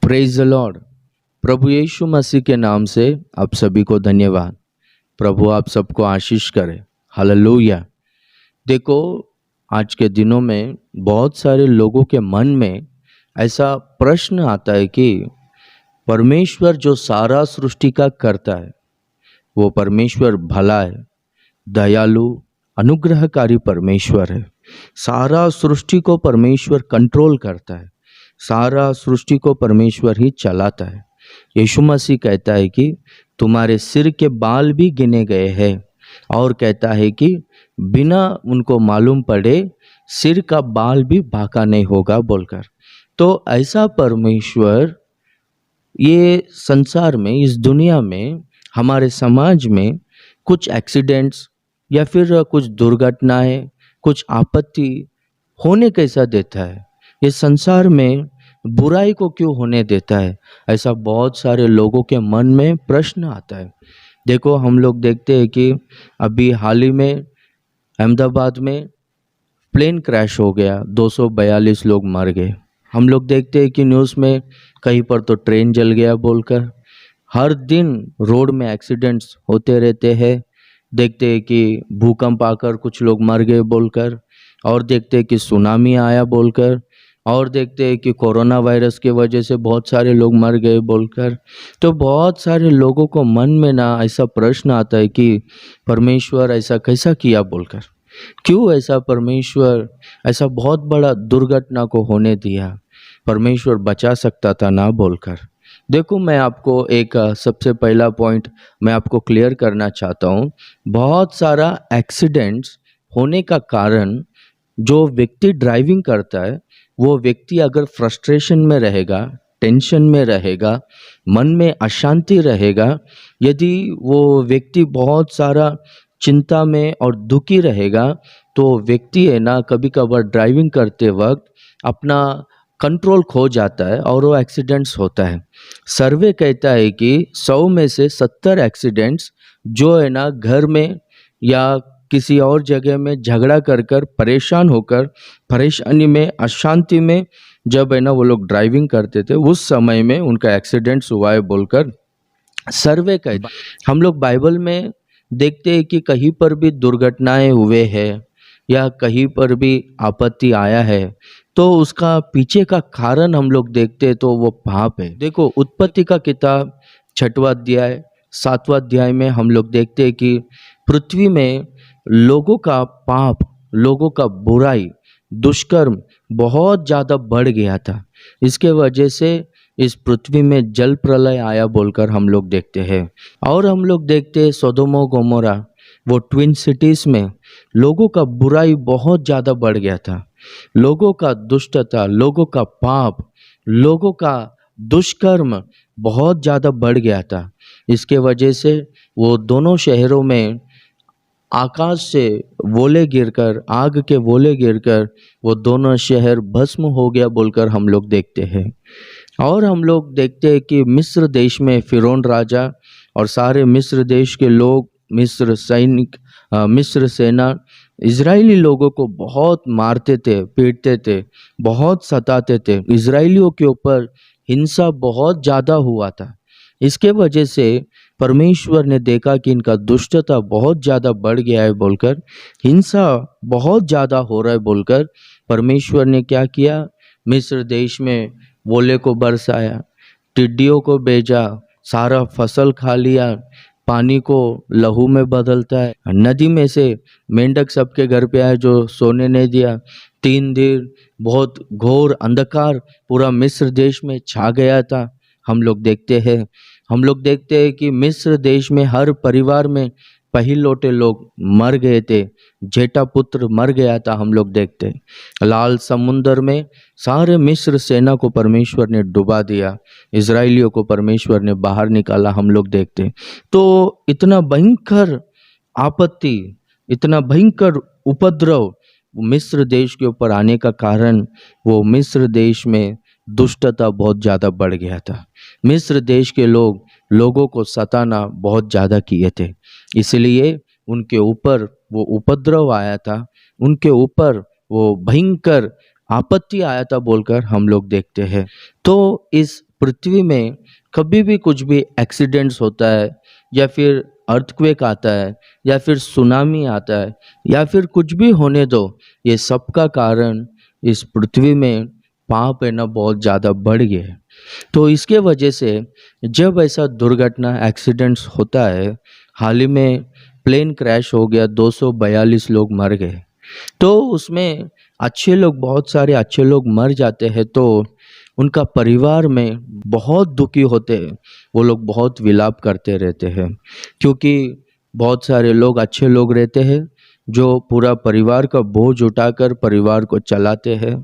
Praise the Lord. प्रभु यीशु मसीह के नाम से आप सभी को धन्यवाद। प्रभु आप सबको आशीष करे। हालेलुया। देखो, आज के दिनों में बहुत सारे लोगों के मन में ऐसा प्रश्न आता है कि परमेश्वर जो सारा सृष्टि का करता है, वो परमेश्वर भला है, दयालु, अनुग्रहकारी परमेश्वर है। सारा सृष्टि को परमेश्वर कंट्रोल करता है, सारा सृष्टि को परमेश्वर ही चलाता है। यीशु मसीह कहता है कि तुम्हारे सिर के बाल भी गिने गए हैं, और कहता है कि बिना उनको मालूम पड़े सिर का बाल भी बांका नहीं होगा बोलकर। तो ऐसा परमेश्वर ये संसार में, इस दुनिया में, हमारे समाज में कुछ एक्सीडेंट्स या फिर कुछ दुर्घटनाएं, कुछ आपत्ति होने कैसा देता है? ये संसार में बुराई को क्यों होने देता है? ऐसा बहुत सारे लोगों के मन में प्रश्न आता है। देखो, हम लोग देखते हैं कि अभी हाल ही में अहमदाबाद में प्लेन क्रैश हो गया, 242 लोग मर गए। हम लोग देखते हैं कि न्यूज़ में कहीं पर तो ट्रेन जल गया बोलकर। हर दिन रोड में एक्सीडेंट्स होते रहते हैं। देखते हैं कि भूकंप आकर कुछ लोग मर गए बोलकर, और देखते हैं कि सुनामी आया बोलकर, और देखते हैं कि कोरोना वायरस के वजह से बहुत सारे लोग मर गए बोलकर। तो बहुत सारे लोगों को मन में ना ऐसा प्रश्न आता है कि परमेश्वर ऐसा कैसा किया बोलकर। क्यों ऐसा परमेश्वर ऐसा बहुत बड़ा दुर्घटना को होने दिया? परमेश्वर बचा सकता था ना बोलकर। देखो, मैं आपको एक सबसे पहला पॉइंट मैं आपको क्लियर करना चाहता हूँ। बहुत सारा एक्सीडेंट्स होने का कारण, जो व्यक्ति ड्राइविंग करता है वो व्यक्ति अगर फ्रस्ट्रेशन में रहेगा, टेंशन में रहेगा, मन में अशांति रहेगा, यदि वो व्यक्ति बहुत सारा चिंता में और दुखी रहेगा, तो व्यक्ति है ना, कभी कभार ड्राइविंग करते वक्त अपना कंट्रोल खो जाता है और वो एक्सीडेंट्स होता है। सर्वे कहता है कि 100 में से 70 एक्सीडेंट्स जो है ना, घर में या किसी और जगह में झगड़ा कर कर, परेशान होकर, परेशानी में, अशांति में जब है ना वो लोग ड्राइविंग करते थे, उस समय में उनका एक्सीडेंट्स हुआ है बोलकर सर्वे कहता है। हम लोग बाइबल में देखते हैं कि कहीं पर भी दुर्घटनाएं हुए हैं या कहीं पर भी आपत्ति आया है, तो उसका पीछे का कारण हम लोग देखते हैं तो वो पाप है। देखो, उत्पत्ति का किताब 6वां अध्याय 7वां अध्याय में हम लोग देखते हैं कि पृथ्वी में लोगों का पाप, लोगों का बुराई, दुष्कर्म बहुत ज़्यादा बढ़ गया था। इसके वजह से इस पृथ्वी में जल प्रलय आया बोलकर हम लोग देखते हैं। और हम लोग देखते हैं सोदोम और गोमोरा, वो ट्विन सिटीज़ में लोगों का बुराई बहुत ज़्यादा बढ़ गया था। लोगों का दुष्टता, लोगों का पाप, लोगों का दुष्कर्म बहुत ज़्यादा बढ़ गया था। इसके वजह से वो दोनों शहरों में आकाश से ओले गिरकर, आग के ओले गिरकर वो दोनों शहर भस्म हो गया बोलकर हम लोग देखते हैं। और हम लोग देखते हैं कि मिस्र देश में फिरौन राजा और सारे मिस्र देश के लोग, मिस्र सैनिक, मिस्र सेना इजरायली लोगों को बहुत मारते थे, पीटते थे, बहुत सताते थे। इजरायलियों के ऊपर हिंसा बहुत ज़्यादा हुआ था। इसके वजह से परमेश्वर ने देखा कि इनका दुष्टता बहुत ज़्यादा बढ़ गया है बोलकर, हिंसा बहुत ज़्यादा हो रहा है बोलकर, परमेश्वर ने क्या किया? मिस्र देश में ओले को बरसाया, टिड्डियों को भेजा, सारा फसल खा लिया, पानी को लहू में बदलता है, नदी में से मेंढक सबके घर पे आए जो सोने नहीं दिया। 3 दिन बहुत घोर अंधकार पूरा मिस्र देश में छा गया था। हम लोग देखते हैं कि मिस्र देश में हर परिवार में पहिलौठे लोग मर गए थे, जेठा पुत्र मर गया था। हम लोग देखते हैं लाल समुंदर में सारे मिस्र सेना को परमेश्वर ने डुबा दिया, इजरायलियों को परमेश्वर ने बाहर निकाला। हम लोग देखते हैं तो इतना भयंकर आपत्ति, इतना भयंकर उपद्रव मिस्र देश के ऊपर आने का कारण वो मिस्र देश में दुष्टता बहुत ज़्यादा बढ़ गया था। मिस्र देश के लोगों को सताना बहुत ज़्यादा किए थे, इसलिए उनके ऊपर वो उपद्रव आया था, उनके ऊपर वो भयंकर आपत्ति आया था बोलकर हम लोग देखते हैं। तो इस पृथ्वी में कभी भी कुछ भी एक्सीडेंट्स होता है, या फिर अर्थक्वेक आता है, या फिर सुनामी आता है, या फिर कुछ भी होने दो, ये सब का कारण इस पृथ्वी में पाप है ना बहुत ज़्यादा बढ़ गया है। तो इसके वजह से जब ऐसा दुर्घटना एक्सीडेंट्स होता है, हाल ही में प्लेन क्रैश हो गया, 242 लोग मर गए। तो उसमें अच्छे लोग, बहुत सारे अच्छे लोग मर जाते हैं, तो उनका परिवार में बहुत दुखी होते हैं, वो लोग बहुत विलाप करते रहते हैं, क्योंकि बहुत सारे लोग अच्छे लोग रहते हैं जो पूरा परिवार का बोझ उठाकर परिवार को चलाते हैं,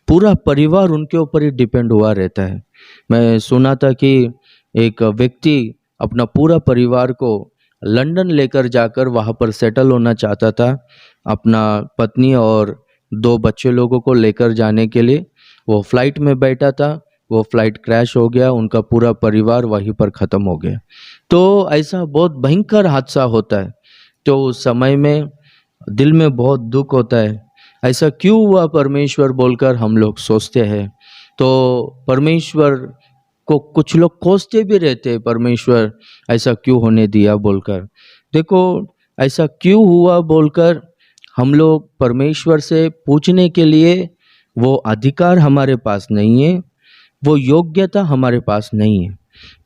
पूरा परिवार उनके ऊपर ही डिपेंड हुआ रहता है। मैं सुना था कि एक व्यक्ति अपना पूरा परिवार को लंदन लेकर जाकर वहाँ पर सेटल होना चाहता था, अपना पत्नी और 2 बच्चे लोगों को लेकर जाने के लिए। वो फ्लाइट में बैठा था, वो फ्लाइट क्रैश हो गया, उनका पूरा परिवार वहीं पर ख़त्म हो गया। तो ऐसा बहुत भयंकर हादसा होता है, तो उस समय में दिल में बहुत दुख होता है, ऐसा क्यों हुआ परमेश्वर बोलकर हम लोग सोचते हैं। तो परमेश्वर को कुछ लोग कोसते भी रहते हैं, परमेश्वर ऐसा क्यों होने दिया बोलकर। देखो, ऐसा क्यों हुआ बोलकर हम लोग परमेश्वर से पूछने के लिए वो अधिकार हमारे पास नहीं है, वो योग्यता हमारे पास नहीं है।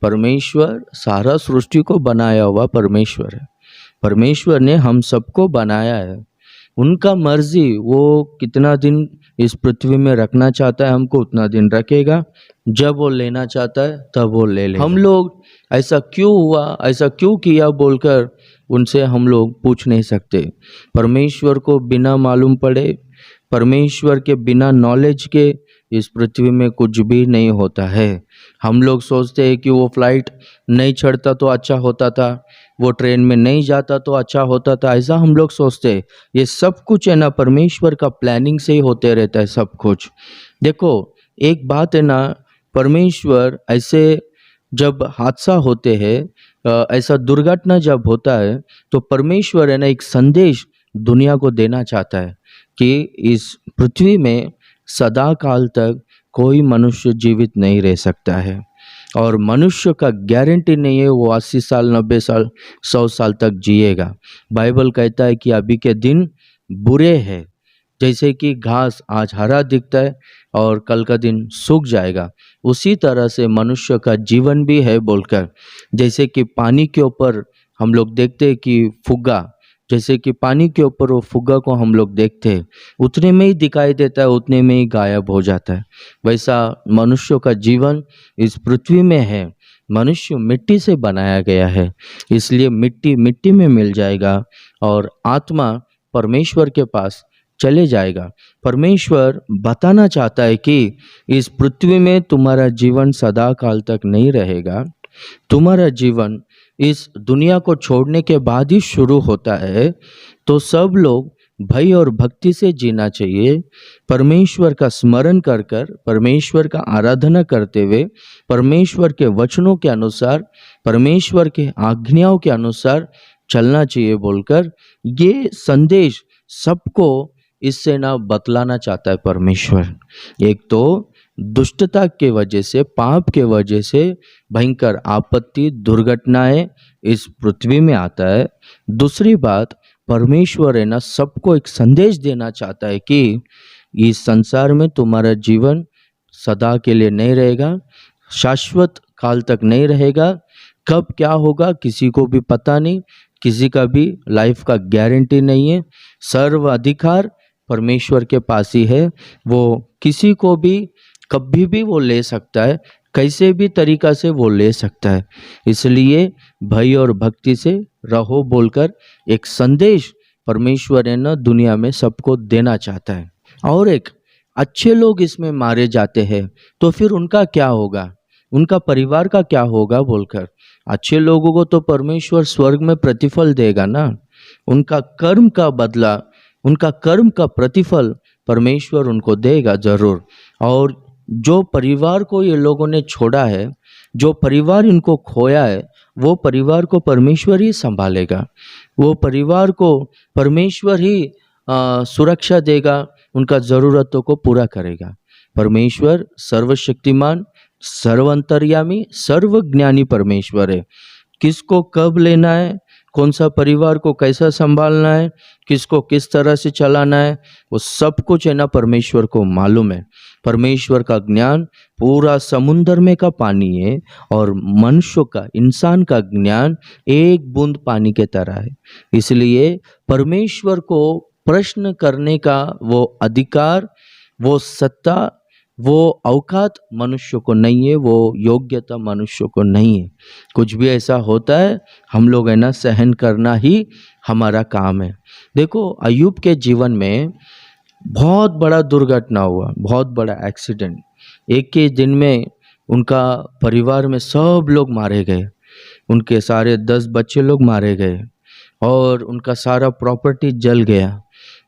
परमेश्वर सारा सृष्टि को बनाया हुआ परमेश्वर है, परमेश्वर ने हम सबको बनाया है, उनका मर्जी, वो कितना दिन इस पृथ्वी में रखना चाहता है हमको उतना दिन रखेगा, जब वो लेना चाहता है तब वो ले लेगा। हम लोग ऐसा क्यों हुआ, ऐसा क्यों किया बोलकर उनसे हम लोग पूछ नहीं सकते। परमेश्वर को बिना मालूम पड़े, परमेश्वर के बिना नॉलेज के इस पृथ्वी में कुछ भी नहीं होता है। हम लोग सोचते हैं कि वो फ्लाइट नहीं चढ़ता तो अच्छा होता था, वो ट्रेन में नहीं जाता तो अच्छा होता था, ऐसा हम लोग सोचते हैं। ये सब कुछ है ना परमेश्वर का प्लानिंग से ही होते रहता है सब कुछ। देखो, एक बात है ना, परमेश्वर ऐसे जब हादसा होते हैं, ऐसा दुर्घटना जब होता है, तो परमेश्वर है ना एक संदेश दुनिया को देना चाहता है कि इस पृथ्वी में सदा काल तक कोई मनुष्य जीवित नहीं रह सकता है, और मनुष्य का गारंटी नहीं है वो 80 साल, 90 साल, 100 साल तक जिएगा। बाइबल कहता है कि अभी के दिन बुरे हैं, जैसे कि घास आज हरा दिखता है और कल का दिन सूख जाएगा, उसी तरह से मनुष्य का जीवन भी है बोलकर। जैसे कि पानी के ऊपर हम लोग देखते हैं कि फुग्गा, जैसे कि पानी के ऊपर वो फुग्गा को हम लोग देखते हैं, उतने में ही दिखाई देता है, उतने में ही गायब हो जाता है। वैसा मनुष्य का जीवन इस पृथ्वी में है। मनुष्य मिट्टी से बनाया गया है, इसलिए मिट्टी मिट्टी में मिल जाएगा, और आत्मा परमेश्वर के पास चले जाएगा। परमेश्वर बताना चाहता है कि इस पृथ्वी में तुम्हारा जीवन सदा काल तक नहीं रहेगा, तुम्हारा जीवन इस दुनिया को छोड़ने के बाद ही शुरू होता है। तो सब लोग भय और भक्ति से जीना चाहिए, परमेश्वर का स्मरण कर कर, परमेश्वर का आराधना करते हुए, परमेश्वर के वचनों के अनुसार, परमेश्वर के आज्ञाओं के अनुसार चलना चाहिए बोलकर ये संदेश सबको इससे ना बतलाना चाहता है परमेश्वर। एक तो दुष्टता के वजह से, पाप के वजह से भयंकर आपत्ति, दुर्घटनाएं इस पृथ्वी में आता है। दूसरी बात, परमेश्वर है ना सबको एक संदेश देना चाहता है कि इस संसार में तुम्हारा जीवन सदा के लिए नहीं रहेगा, शाश्वत काल तक नहीं रहेगा। कब क्या होगा किसी को भी पता नहीं, किसी का भी लाइफ का गारंटी नहीं है। सर्व अधिकार परमेश्वर के पास ही है, वो किसी को भी कभी भी वो ले सकता है, कैसे भी तरीका से वो ले सकता है। इसलिए भय और भक्ति से रहो बोलकर एक संदेश परमेश्वर है ना दुनिया में सबको देना चाहता है। और एक, अच्छे लोग इसमें मारे जाते हैं तो फिर उनका क्या होगा, उनका परिवार का क्या होगा बोलकर। अच्छे लोगों को तो परमेश्वर स्वर्ग में प्रतिफल देगा ना, उनका कर्म का बदला, उनका कर्म का प्रतिफल परमेश्वर उनको देगा जरूर। और जो परिवार को ये लोगों ने छोड़ा है, जो परिवार इनको खोया है, वो परिवार को परमेश्वर ही संभालेगा, वो परिवार को परमेश्वर ही सुरक्षा देगा, उनका ज़रूरतों को पूरा करेगा। परमेश्वर सर्वशक्तिमान, सर्वअंतर्यामी, सर्वज्ञानी परमेश्वर है। किसको कब लेना है, कौन सा परिवार को कैसा संभालना है, किसको किस तरह से चलाना है, वो सब कुछ है ना परमेश्वर को मालूम है। परमेश्वर का ज्ञान पूरा समुंदर में का पानी है और मनुष्य का, इंसान का ज्ञान एक बूंद पानी के तरह है। इसलिए परमेश्वर को प्रश्न करने का वो अधिकार, वो सत्ता, वो औकात मनुष्य को नहीं है, वो योग्यता मनुष्य को नहीं है। कुछ भी ऐसा होता है, हम लोग है ना सहन करना ही हमारा काम है। देखो अय्यूब के जीवन में बहुत बड़ा दुर्घटना हुआ, बहुत बड़ा एक्सीडेंट। एक ही दिन में उनका परिवार में सब लोग मारे गए, उनके सारे 10 बच्चे लोग मारे गए और उनका सारा प्रॉपर्टी जल गया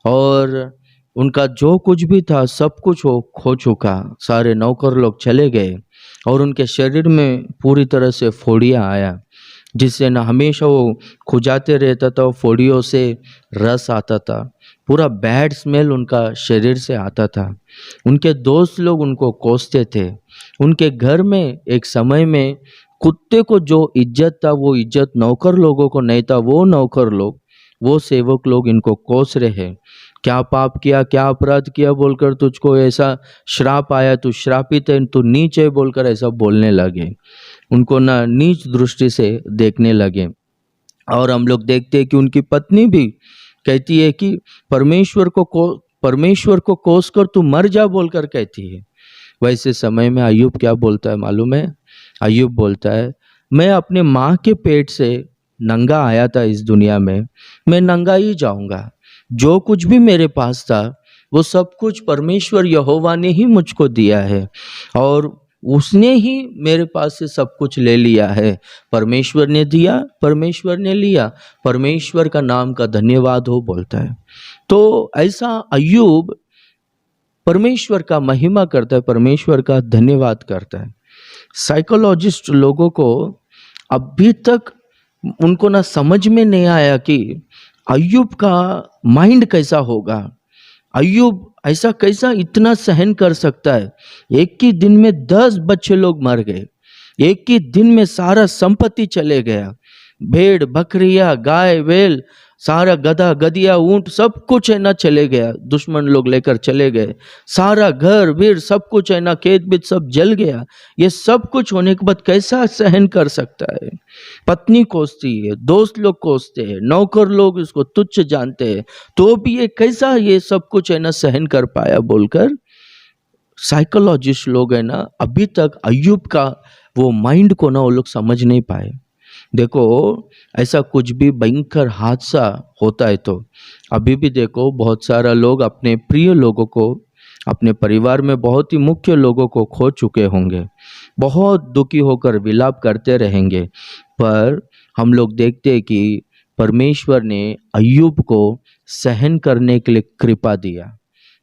और उनका जो कुछ भी था सब कुछ वो खो चुका। सारे नौकर लोग चले गए और उनके शरीर में पूरी तरह से फोड़ियाँ आया, जिससे ना हमेशा वो खुजाते रहता था, फोड़ियों से रस आता था, पूरा बैड स्मेल उनका शरीर से आता था। उनके दोस्त लोग उनको कोसते थे। उनके घर में एक समय में कुत्ते को जो इज्जत था वो इज्जत नौकर लोगों को नहीं था। वो नौकर लोग, वो सेवक लोग इनको कोस रहे हैं, क्या पाप किया, क्या अपराध किया बोलकर तुझको ऐसा श्राप आया, तू श्रापित है, तू नीच है बोलकर ऐसा बोलने लगे। उनको ना नीच दृष्टि से देखने लगे। और हम लोग देखते हैं कि उनकी पत्नी भी कहती है कि परमेश्वर को कोस कर तू मर जा बोलकर कहती है। वैसे समय में अय्यूब क्या बोलता है मालूम है? अय्यूब बोलता है, मैं अपने माँ के पेट से नंगा आया था इस दुनिया में, मैं नंगा ही जाऊंगा। जो कुछ भी मेरे पास था वो सब कुछ परमेश्वर यहोवा ने ही मुझको दिया है और उसने ही मेरे पास से सब कुछ ले लिया है। परमेश्वर ने दिया, परमेश्वर ने लिया, परमेश्वर का नाम का धन्यवाद हो बोलता है। तो ऐसा अय्यूब परमेश्वर का महिमा करता है, परमेश्वर का धन्यवाद करता है। साइकोलॉजिस्ट लोगों को अभी तक उनको ना समझ में नहीं आया कि अय्यूब का माइंड कैसा होगा, अय्यूब ऐसा कैसा इतना सहन कर सकता है। एक ही दिन में 10 बच्चे लोग मर गए, एक ही दिन में सारा संपत्ति चले गया, भेड़ बकरियां गाय बैल सारा गधा गधिया ऊंट सब कुछ है ना चले गया, दुश्मन लोग लेकर चले गए, सारा घर वीर सब कुछ है ना खेत बीत सब जल गया। ये सब कुछ होने के बाद कैसा सहन कर सकता है? पत्नी कोसती है, दोस्त लोग कोसते हैं, नौकर लोग इसको तुच्छ जानते हैं, तो भी ये कैसा ये सब कुछ है ना सहन कर पाया बोलकर साइकोलॉजिस्ट लोग है ना अभी तक अय्यूब का वो माइंड को ना वो लोग समझ नहीं पाए। देखो ऐसा कुछ भी भयंकर हादसा होता है तो अभी भी देखो बहुत सारा लोग अपने प्रिय लोगों को, अपने परिवार में बहुत ही मुख्य लोगों को खो चुके होंगे, बहुत दुखी होकर विलाप करते रहेंगे। पर हम लोग देखते हैं कि परमेश्वर ने अय्यूब को सहन करने के लिए कृपा दिया,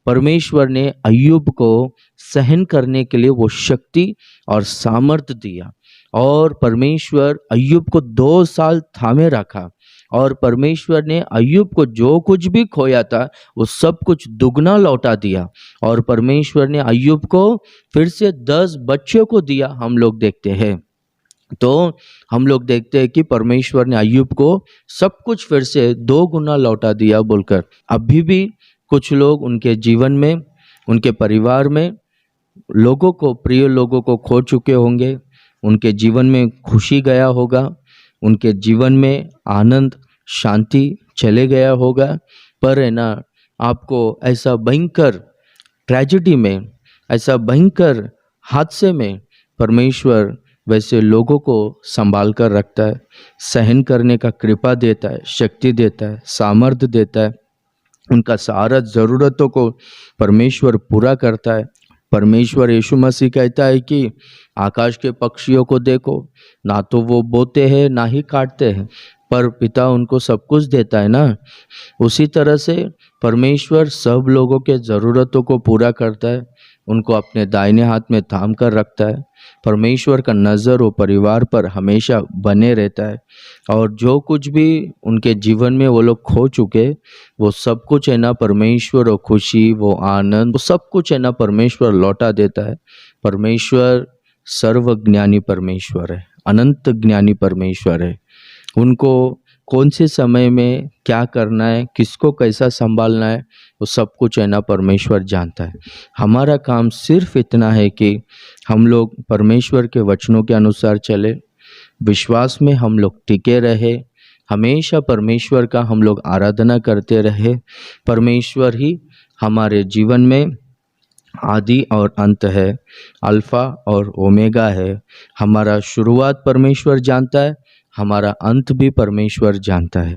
परमेश्वर ने अय्यूब को सहन करने के लिए वो शक्ति और सामर्थ्य दिया और परमेश्वर अय्यूब को 2 साल थामे रखा और परमेश्वर ने अय्यूब को जो कुछ भी खोया था वो सब कुछ दुगना लौटा दिया और परमेश्वर ने अय्यूब को फिर से 10 बच्चों को दिया। हम लोग देखते हैं तो हम लोग देखते हैं कि परमेश्वर ने अय्यूब को सब कुछ फिर से 2 गुना लौटा दिया बोलकर। अभी भी कुछ लोग उनके जीवन में, उनके परिवार में लोगों को, प्रिय लोगों को खो चुके होंगे, उनके जीवन में खुशी गया होगा, उनके जीवन में आनंद शांति चले गया होगा। पर है ना आपको ऐसा भयंकर ट्रेजेडी में, ऐसा भयंकर हादसे में परमेश्वर वैसे लोगों को संभाल कर रखता है, सहन करने का कृपा देता है, शक्ति देता है, सामर्थ्य देता है, उनका सारा ज़रूरतों को परमेश्वर पूरा करता है। परमेश्वर यीशु मसीह कहता है कि आकाश के पक्षियों को देखो, ना तो वो बोते हैं ना ही काटते हैं, पर पिता उनको सब कुछ देता है ना। उसी तरह से परमेश्वर सब लोगों के ज़रूरतों को पूरा करता है, उनको अपने दाहिने हाथ में थाम कर रखता है। परमेश्वर का नज़र वो परिवार पर हमेशा बने रहता है और जो कुछ भी उनके जीवन में वो लोग खो चुके, वो सब कुछ है ना परमेश्वर, वो खुशी, वो आनंद, वो सब कुछ है ना परमेश्वर लौटा देता है। परमेश्वर सर्वज्ञानी परमेश्वर है, अनंत ज्ञानी परमेश्वर है। उनको कौन से समय में क्या करना है, किसको कैसा संभालना है, वो सब कुछ है ना परमेश्वर जानता है। हमारा काम सिर्फ इतना है कि हम लोग परमेश्वर के वचनों के अनुसार चले, विश्वास में हम लोग टिके रहे, हमेशा परमेश्वर का हम लोग आराधना करते रहे। परमेश्वर ही हमारे जीवन में आदि और अंत है, अल्फा और ओमेगा है। हमारा शुरुआत परमेश्वर जानता है, हमारा अंत भी परमेश्वर जानता है।